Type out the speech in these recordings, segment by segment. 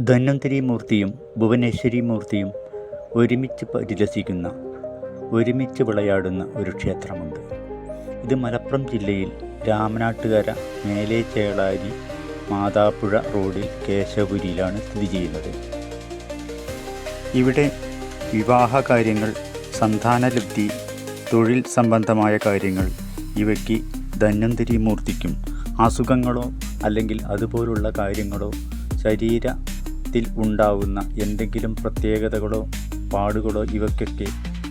ധന്വന്തരി മൂർത്തിയും ഭുവനേശ്വരി മൂർത്തിയും ഒരുമിച്ച് പരിലസിക്കുന്ന, ഒരുമിച്ച് വിളയാടുന്ന ഒരു ക്ഷേത്രമുണ്ട്. ഇത് മലപ്പുറം ജില്ലയിൽ രാമനാട്ടുകര മേലെ ചേളാരി മാതാപ്പുഴ റോഡിൽ കേശവപുരിയിലാണ് സ്ഥിതി ചെയ്യുന്നത്. ഇവിടെ വിവാഹ കാര്യങ്ങൾ, സന്താനലബ്ധി, തൊഴിൽ സംബന്ധമായ കാര്യങ്ങൾ ഇവയ്ക്ക് ധന്വന്തരി മൂർത്തിക്കും അസുഖങ്ങളോ അല്ലെങ്കിൽ അതുപോലുള്ള കാര്യങ്ങളോ ശരീരത്തിൽ ഉണ്ടാവുന്ന എന്തെങ്കിലും പ്രത്യേകതകളോ പാടുകളോ ഇവയ്ക്കൊക്കെ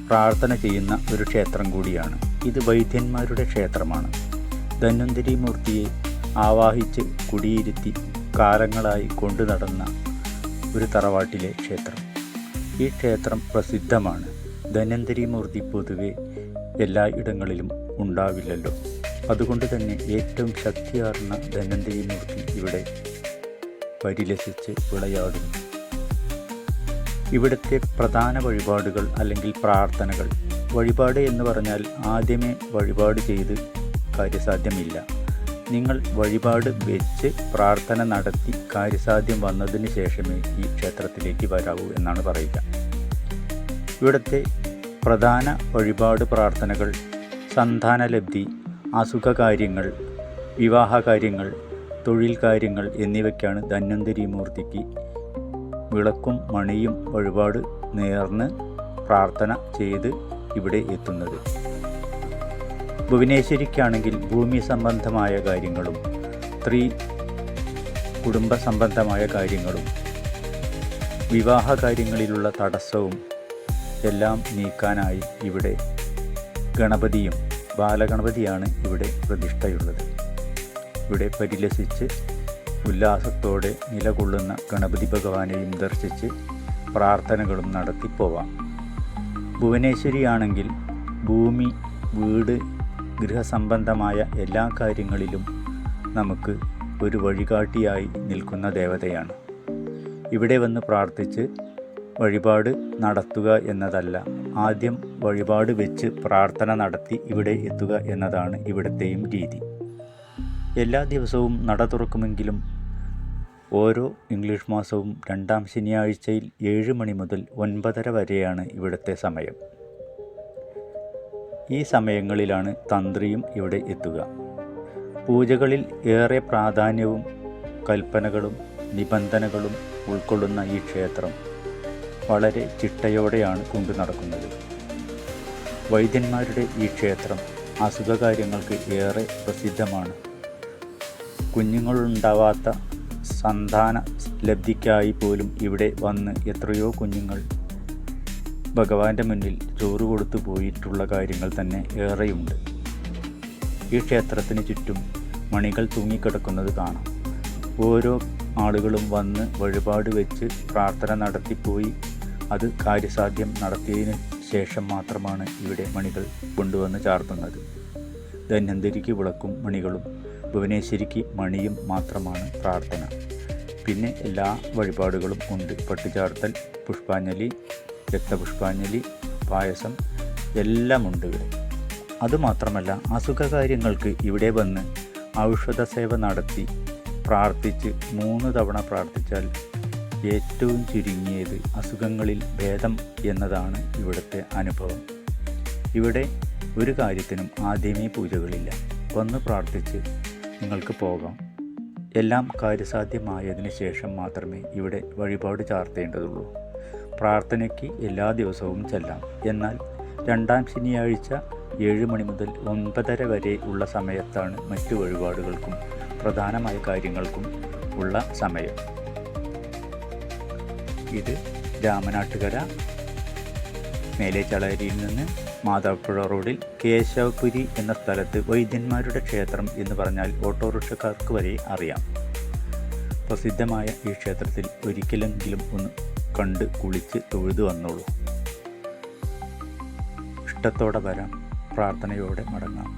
പ്രാർത്ഥന ചെയ്യുന്ന ഒരു ക്ഷേത്രം കൂടിയാണ്. ഇത് വൈദ്യന്മാരുടെ ക്ഷേത്രമാണ്. ധന്വന്തരി മൂർത്തിയെ ആവാഹിച്ച് കുടിയിരുത്തി കാലങ്ങളായി കൊണ്ടു നടന്ന ഒരു തറവാട്ടിലെ ക്ഷേത്രം. ഈ ക്ഷേത്രം പ്രസിദ്ധമാണ്. ധന്വന്തരി മൂർത്തി പൊതുവെ എല്ലാ ഇടങ്ങളിലും ഉണ്ടാവില്ലല്ലോ. അതുകൊണ്ട് തന്നെ ഏറ്റവും ശക്തിയാർന്ന ധന്വന്തരി മൂർത്തി ഇവിടെ പരിലസിച്ച് വിളയാടുന്നു. ഇവിടുത്തെ പ്രധാന വഴിപാടുകൾ അല്ലെങ്കിൽ പ്രാർത്ഥനകൾ, വഴിപാട് എന്ന് പറഞ്ഞാൽ ആദ്യമേ വഴിപാട് ചെയ്ത് കാര്യസാധ്യമില്ല. നിങ്ങൾ വഴിപാട് വെച്ച് പ്രാർത്ഥന നടത്തി കാര്യസാധ്യം വന്നതിന് ശേഷമേ ഈ ക്ഷേത്രത്തിലേക്ക് വരാവൂ എന്നാണ് പറയുക. ഇവിടുത്തെ പ്രധാന വഴിപാട് പ്രാർത്ഥനകൾ സന്താനലബ്ധി, അസുഖകാര്യങ്ങൾ, വിവാഹകാര്യങ്ങൾ, തൊഴിൽ കാര്യങ്ങൾ എന്നിവയ്ക്കാണ് ധന്വന്തരി മൂർത്തിക്ക് വിളക്കും മണിയും വഴിപാട് നേർന്ന് പ്രാർത്ഥന ചെയ്ത് ഇവിടെ എത്തുന്നത്. ഭുവനേശ്വരിക്കാണെങ്കിൽ ഭൂമി സംബന്ധമായ കാര്യങ്ങളും സ്ത്രീ കുടുംബ സംബന്ധമായ കാര്യങ്ങളും വിവാഹ കാര്യങ്ങളിലുള്ള തടസ്സവും എല്ലാം നീക്കാനായി ഇവിടെ ഗണപതിയും ബാലഗണപതിയാണ് ഇവിടെ പ്രതിഷ്ഠയുള്ളത്. ഇവിടെ പരിലസിച്ച് ഉല്ലാസത്തോടെ നിലകൊള്ളുന്ന ഗണപതി ഭഗവാനെയും ദർശിച്ച് പ്രാർത്ഥനകളും നടത്തിപ്പോവാം. ഭുവനേശ്വരിയാണെങ്കിൽ ഭൂമി, വീട്, ഗൃഹസംബന്ധമായ എല്ലാ കാര്യങ്ങളിലും നമുക്ക് ഒരു വഴികാട്ടിയായി നിൽക്കുന്ന ദേവതയാണ്. ഇവിടെ വന്ന് പ്രാർത്ഥിച്ച് വഴിപാട് നടത്തുക എന്നതല്ല, ആദ്യം വഴിപാട് വെച്ച് പ്രാർത്ഥന നടത്തി ഇവിടെ എത്തുക എന്നതാണ് ഇവിടത്തെയും രീതി. എല്ലാ ദിവസവും നട തുറക്കുമെങ്കിലും ഓരോ ഇംഗ്ലീഷ് മാസവും 2ാം ശനിയാഴ്ചയിൽ 7 മണി മുതൽ 9:30 വരെയാണ് ഇവിടുത്തെ സമയം. ഈ സമയങ്ങളിലാണ് തന്ത്രിയും ഇവിടെ എത്തുക. പൂജകളിൽ ഏറെ പ്രാധാന്യവും കൽപ്പനകളും നിബന്ധനകളും ഉൾക്കൊള്ളുന്ന ഈ ക്ഷേത്രം വളരെ ചിട്ടയോടെയാണ് കൊണ്ടു നടക്കുന്നത്. വൈദ്യന്മാരുടെ ഈ ക്ഷേത്രം അസുഖകാര്യങ്ങൾക്ക് ഏറെ പ്രസിദ്ധമാണ്. കുഞ്ഞുങ്ങളുണ്ടാവാത്ത സന്താന ലബ്ധിക്കായി പോലും ഇവിടെ വന്ന് എത്രയോ കുഞ്ഞുങ്ങൾ ഭഗവാന്റെ മുന്നിൽ ചോറ് കൊടുത്തു പോയിട്ടുള്ള കാര്യങ്ങൾ തന്നെ ഏറെയുണ്ട്. ഈ ക്ഷേത്രത്തിന് ചുറ്റും മണികൾ തൂങ്ങിക്കിടക്കുന്നത് കാണാം. ഓരോ ആളുകളും വന്ന് വഴിപാട് വെച്ച് പ്രാർത്ഥന നടത്തിപ്പോയി അത് കാര്യസാധ്യം നടത്തിയതിന് ശേഷം മാത്രമാണ് ഇവിടെ മണികൾ കൊണ്ടുവന്ന് ചാർത്തുന്നത്. ധന്വന്തരിക്ക് വിളക്കും മണികളും ഭുവനേശ്വരിക്ക് മണിയും മാത്രമാണ് പ്രാർത്ഥന. പിന്നെ എല്ലാ വഴിപാടുകളും ഉണ്ട്. പട്ടുചാർത്തൽ, പുഷ്പാഞ്ജലി, രക്തപുഷ്പാഞ്ജലി, പായസം എല്ലാം ഉണ്ട് ഇവിടെ. അതുമാത്രമല്ല, അസുഖകാര്യങ്ങൾക്ക് ഇവിടെ വന്ന് ഔഷധ സേവ നടത്തി പ്രാർത്ഥിച്ച് 3 തവണ പ്രാർത്ഥിച്ചാൽ ഏറ്റവും ചുരുങ്ങിയത് അസുഖങ്ങളിൽ ഭേദം എന്നതാണ് ഇവിടുത്തെ അനുഭവം. ഇവിടെ ഒരു കാര്യത്തിനും ആദ്യമേ പൂജകളില്ല. വന്ന് പ്രാർത്ഥിച്ച് നിങ്ങൾക്ക് പോകാം. എല്ലാം കാര്യസാധ്യമായതിന് ശേഷം മാത്രമേ ഇവിടെ വഴിപാട് ചാർത്തേണ്ടതുള്ളൂ. പ്രാർത്ഥനയ്ക്ക് എല്ലാ ദിവസവും ചെല്ലാം. എന്നാൽ 2ാം ശനിയാഴ്ച 7 മണി മുതൽ 9:30 വരെ ഉള്ള സമയത്താണ് മറ്റു വഴിപാടുകൾക്കും പ്രധാനമായ കാര്യങ്ങൾക്കും ഉള്ള സമയം. ഇത് രാമനാട്ടുകര മേലെ ചേളാരിയിൽ നിന്ന് മാതാപ്പുഴ റോഡിൽ കേശവപുരി എന്ന സ്ഥലത്ത് വൈദ്യന്മാരുടെ ക്ഷേത്രം എന്ന് പറഞ്ഞാൽ ഓട്ടോറിക്ഷക്കാർക്ക് വരെ അറിയാം. പ്രസിദ്ധമായ ഈ ക്ഷേത്രത്തിൽ ഒരിക്കലെങ്കിലും ഒന്ന് കണ്ട് കുളിച്ച് തൊഴുതു വന്നോളൂ. ഇഷ്ടത്തോടെ വരാം, പ്രാർത്ഥനയോടെ മടങ്ങാം.